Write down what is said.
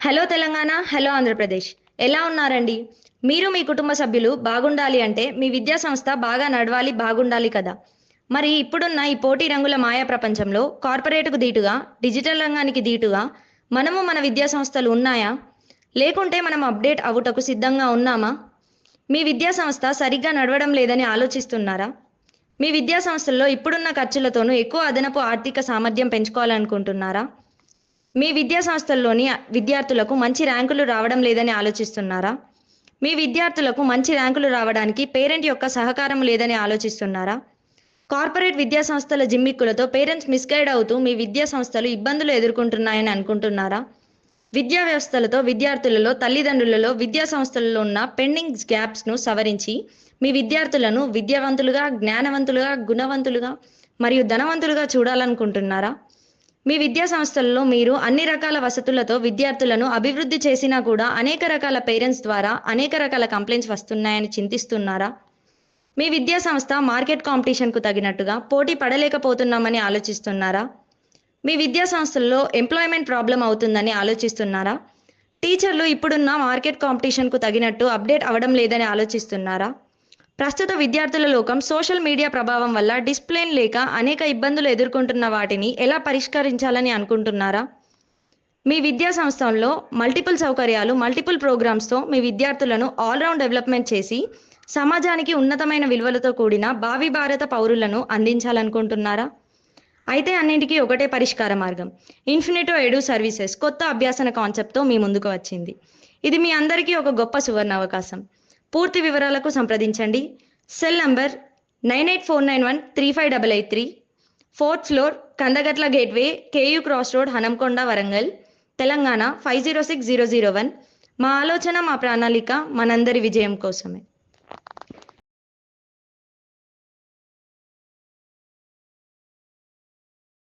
Hello Telangana, hello Andhra Pradesh. ఎలా ఉన్నారండి? మీరు మీ కుటుంబ సభ్యులు బాగుండాలి అంటే మీ విద్యా సంస్థ బాగా నడవాలి, బాగుండాలి కదా! మరి ఇప్పుడున్న ఈ పోటీ రంగుల మాయా ప్రపంచంలో కార్పొరేట్‌కు దీటుగా, డిజిటల్ రంగానికి దీటుగా మనము మన విద్యా సంస్థలు ఉన్నాయా? లేకుంటే మనం అప్‌డేట్ అవ్వుటకు సిద్ధంగా ఉన్నామా? మీ విద్యా సంస్థ సరిగ్గా నడవడం లేదని ఆలోచిస్తున్నారా? మీ విద్యా సంస్థల్లో ఇప్పుడున్న ఖర్చులతోనూ ఎక్కువ అదనపు ఆర్థిక సామర్థ్యం పెంచుకోవాలనుకుంటున్నారా? మీ విద్యా సంస్థల్లోని విద్యార్థులకు మంచి ర్యాంకులు రావడం లేదని ఆలోచిస్తున్నారా? మీ విద్యార్థులకు మంచి ర్యాంకులు రావడానికి పేరెంట్ యొక్క సహకారం లేదని ఆలోచిస్తున్నారా? కార్పొరేట్ విద్యా సంస్థల జిమ్మిక్కులతో పేరెంట్స్ మిస్గైడ్ అవుతూ మీ విద్యా సంస్థలు ఇబ్బందులు ఎదుర్కొంటున్నాయని అనుకుంటున్నారా? విద్యా వ్యవస్థలతో విద్యార్థులలో, తల్లిదండ్రులలో, విద్యా సంస్థలలో ఉన్న పెండింగ్ గ్యాప్స్‌ను సవరించి మీ విద్యార్థులను విద్యావంతులుగా, జ్ఞానవంతులుగా, గుణవంతులుగా మరియు ధనవంతులుగా చూడాలనుకుంటున్నారా? మీ విద్యా సంస్థలలో మీరు అన్ని రకాల వసతులతో విద్యార్థులను అభివృద్ధి చేసినా కూడా అనేక రకాల పేరెంట్స్ ద్వారా అనేక రకాల కంప్లైంట్స్ వస్తున్నాయని చింతిస్తున్నారా? మీ విద్యా సంస్థ మార్కెట్ కాంపిటీషన్‌కు తగినట్టుగా పోటీ పడలేకపోతున్నామని ఆలోచిస్తున్నారా? మీ విద్యా సంస్థల్లో ఎంప్లాయ్‌మెంట్ ప్రాబ్లమ్ అవుతుందని ఆలోచిస్తున్నారా? టీచర్లు ఇప్పుడున్న మార్కెట్ కాంపిటీషన్‌కు తగినట్టు అప్‌డేట్ అవ్వడం లేదని ఆలోచిస్తున్నారా? ప్రస్తుత విద్యార్థుల లోకం సోషల్ మీడియా ప్రభావం వల్ల డిసిప్లిన్ లేక అనేక ఇబ్బందులు ఎదుర్కొంటున్న వాటిని ఎలా పరిష్కరించాలని అనుకుంటున్నారా? మీ విద్యా సంస్థల్లో మల్టిపుల్ సౌకర్యాలు, మల్టిపుల్ ప్రోగ్రామ్స్‌తో మీ విద్యార్థులను ఆల్ రౌండ్ డెవలప్‌మెంట్ చేసి సమాజానికి ఉన్నతమైన విలువలతో కూడిన భావి భారత పౌరులను అందించాలనుకుంటున్నారా? అయితే అన్నింటికీ ఒకటే పరిష్కార మార్గం. ఇన్ఫినిటో ఎడు సర్వీసెస్ కొత్త అభ్యాసన కాన్సెప్ట్‌తో మీ ముందుకు వచ్చింది. ఇది మీ అందరికీ ఒక గొప్ప సువర్ణావకాశం. పూర్తి వివరాలకు సంప్రదించండి. Cell number 9849135883, 4th floor, Kandagatla gateway, KU cross road, Hanamkonda, Warangal, Telangana 506001. మా ఆలోచన, మా ప్రణాళిక మనందరి విజయం కోసమే.